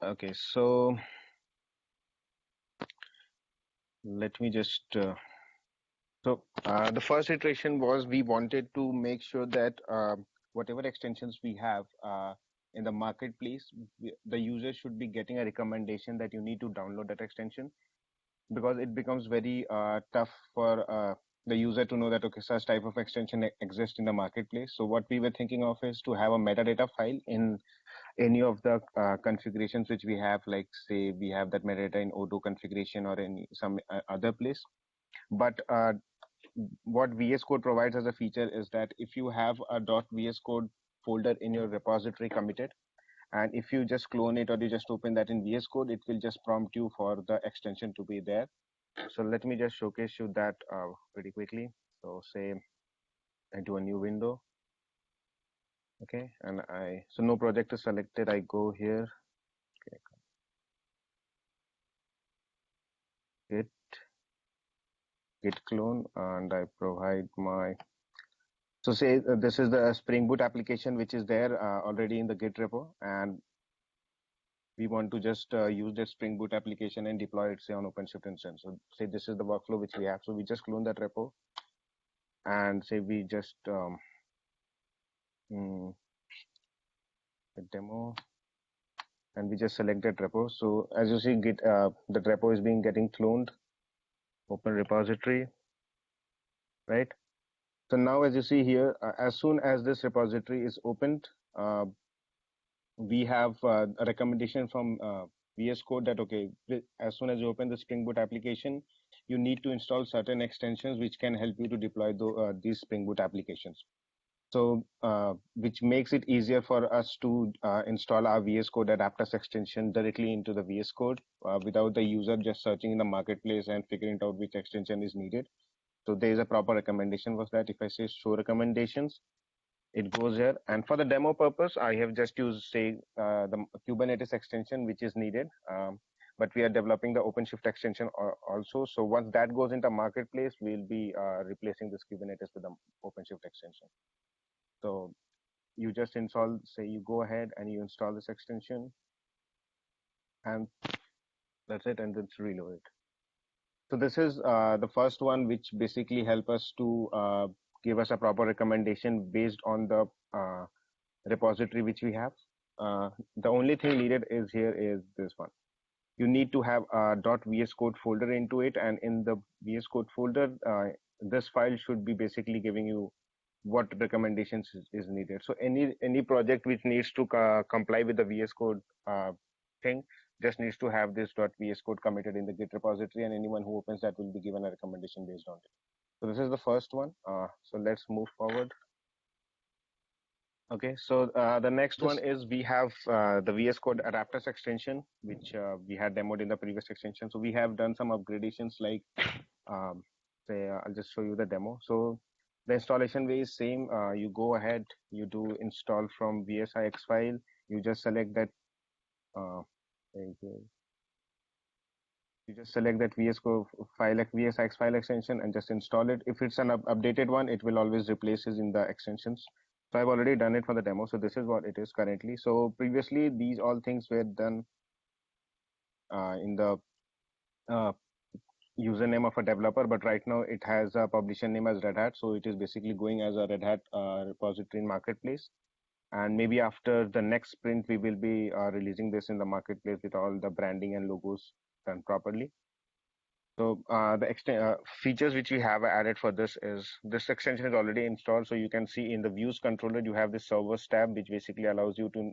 Okay, so let me just the first iteration was we wanted to make sure that whatever extensions we have in the marketplace, the user should be getting a recommendation that you need to download that extension, because it becomes very tough for the user to know that okay, such type of extension exists in the marketplace. So what we were thinking of is to have a metadata file in any of the configurations which we have, like say we have that metadata in auto configuration or in some other place. But what VS Code provides as a feature is that if you have a .vs code folder in your repository committed, and if you just clone it or you just open that in VS Code, it will just prompt you for the extension to be there. So let me just showcase you that pretty quickly. So say I do a new window. Okay, and so no project is selected. I go here, okay, git clone, and I provide my. So say this is the Spring Boot application which is there already in the Git repo, and we want to just use the Spring Boot application and deploy it say on OpenShift instance. So say this is the workflow which we have. So we just clone that repo, and say we just the demo, and we just select that repo. So as you see, Git the repo is getting cloned. Open repository, right? So now as you see here, as soon as this repository is opened, we have a recommendation from VS Code that okay, as soon as you open the Spring Boot application, you need to install certain extensions which can help you to deploy these Spring Boot applications. So which makes it easier for us to install our VS Code-adapters extension directly into the VS Code without the user just searching in the marketplace and figuring out which extension is needed. So there is a proper recommendation for that. If I say show recommendations, it goes here. And for the demo purpose, I have just used say the Kubernetes extension which is needed. But we are developing the OpenShift extension also. So once that goes into marketplace, we'll be replacing this Kubernetes with the OpenShift extension. So you just install, say you go ahead and you install this extension, and that's it, and it's reloaded. So this is the first one, which basically help us to give us a proper recommendation based on the repository which we have. The only thing needed is here is this one. You need to have a .vs code folder into it, and in the VS Code folder, this file should be basically giving you what recommendations is needed. So any project which needs to comply with the VS Code thing just needs to have this .vs code committed in the Git repository, and anyone who opens that will be given a recommendation based on it. So this is the first one. So let's move forward. Okay, so the next one is we have the VS Code-adapters extension, which we had demoed in the previous extension. So we have done some upgradations like, say, I'll just show you the demo. So the installation way is same. You go ahead, you do install from VSIX file. You just select that. You just select that VS Code file, like VSIX file extension, and just install it. If it's an updated one, it will always replace it in the extensions. So I've already done it for the demo. So this is what it is currently. So previously, these all things were done in the username of a developer, but right now it has a publisher name as Red Hat. So it is basically going as a Red Hat repository in marketplace. And maybe after the next sprint, we will be releasing this in the marketplace with all the branding and logos done properly. So the features which we have added for this is this extension is already installed. So you can see in the views controller, you have the servers tab, which basically allows you to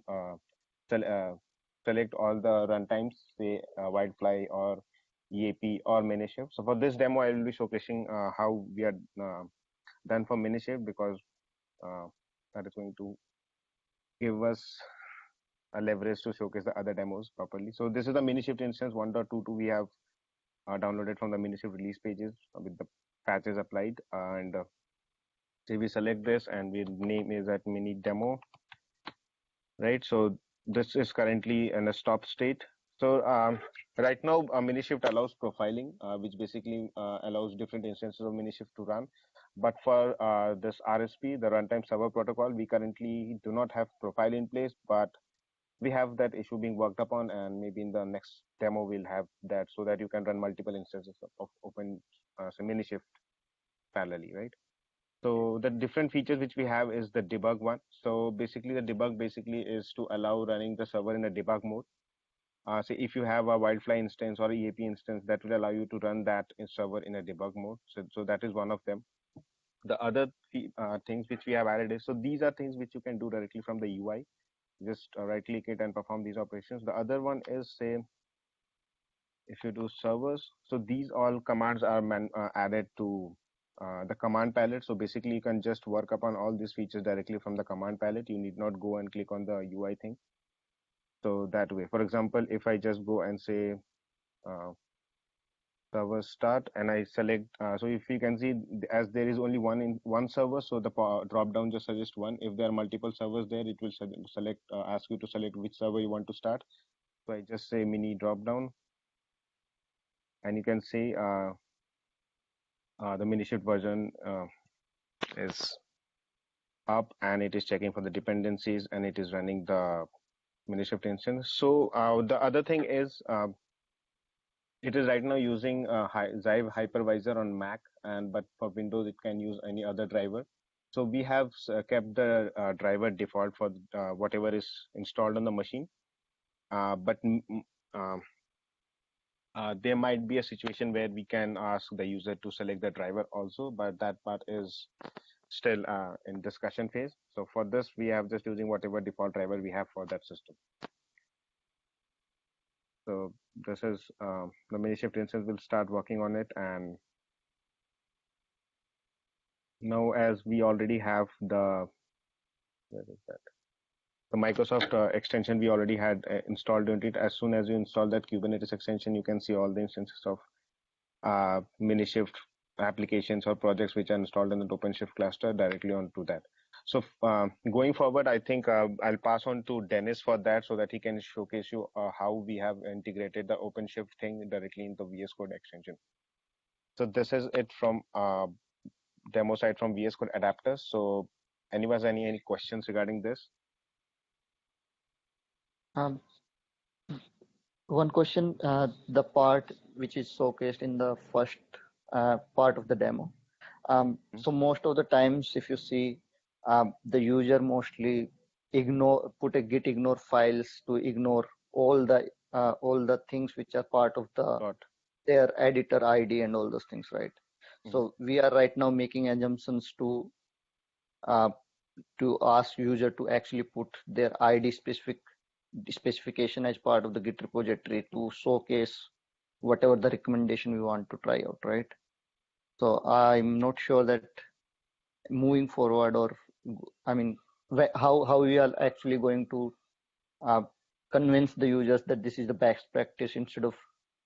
select all the runtimes, say Widefly or EAP or Minishift. So for this demo, I will be showcasing how we are done for Minishift, because that is going to give us a leverage to showcase the other demos properly. So this is the Minishift instance 1.22 we have downloaded from the Minishift release pages with the patches applied, and say we select this and we name is at mini demo, right? So this is currently in a stop state. So right now Minishift allows profiling, which basically allows different instances of Minishift to run. But for this RSP, the runtime server protocol, we currently do not have profile in place, but we have that issue being worked upon, and maybe in the next demo we'll have that, so that you can run multiple instances of open Minishift parallelly, right? So the different features which we have is the debug one. So basically the debug basically is to allow running the server in a debug mode. So if you have a Wildfly instance or a EAP instance, that will allow you to run that in server in a debug mode. So that is one of them. The other things which we have added is, so these are things which you can do directly from the UI. Just right click it and perform these operations. The other one is, say, if you do servers, so these all commands are added to the command palette. So basically you can just work upon all these features directly from the command palette. You need not go and click on the UI thing. So that way, for example, if I just go and say uh, server start and I select, so if you can see, as there is only one server, so the drop down just suggests one. If there are multiple servers there, it will select ask you to select which server you want to start. So I just say mini drop down, and you can see the Minishift version is up, and it is checking for the dependencies, and it is running the Minishift instance. So the other thing is, it is right now using Xive hypervisor on Mac, and but for Windows it can use any other driver. So we have kept the driver default for whatever is installed on the machine. But there might be a situation where we can ask the user to select the driver also, but that part is still in discussion phase. So for this, we have just using whatever default driver we have for that system. So this is the Minishift instance will start working on it, and now as we already have the, where is that? The Microsoft extension we already had installed into it. As soon as you install that Kubernetes extension, you can see all the instances of Minishift applications or projects which are installed in the OpenShift cluster directly onto that. So going forward, I think I'll pass on to Dennis for that, so that he can showcase you how we have integrated the OpenShift thing directly in the VS Code extension. So this is it from demo side from VS Code adapters. So anyone has any questions regarding this? Um, One question, the part which is showcased in the first part of the demo. So most of the times, if you see, the user mostly put a git ignore files to ignore all the things which are part of their editor ID and all those things, right? So we are right now making assumptions uh, to ask user to actually put their ID specification as part of the Git repository to showcase whatever the recommendation we want to try out, right? So I'm not sure that moving forward, or I mean, how we are actually going to uh, convince the users that this is the best practice. Instead of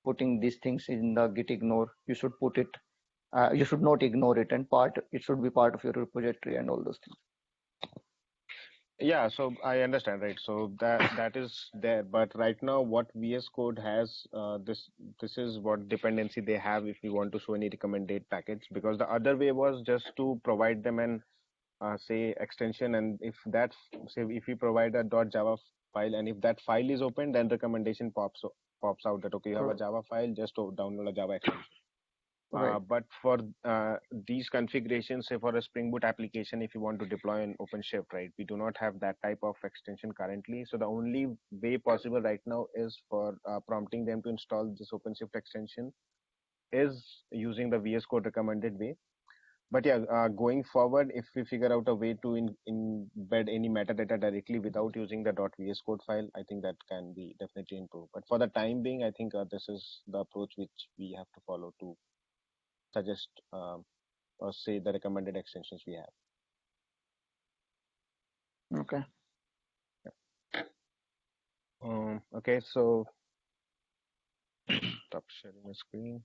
putting these things in the Git ignore, you should put it. You should not ignore it, and it should be part of your repository and all those things. Yeah, so I understand, right? So that is there, but right now what VS Code has, this is what dependency they have if we want to show any recommended package, because the other way was just to provide them an say extension, and if that, say if we provide a .java file, and if that file is open, then recommendation pops out that okay, you have a Java file, just to download a Java extension. Right. But for these configurations, say for a Spring Boot application, if you want to deploy an OpenShift, right, we do not have that type of extension currently. So the only way possible right now is for prompting them to install this OpenShift extension is using the VS Code recommended way. But yeah, going forward, if we figure out a way to embed any metadata directly without using the .vs code file, I think that can be definitely improved. But for the time being, I think this is the approach which we have to follow to suggest or say the recommended extensions we have. Okay. Okay, so stop sharing the screen.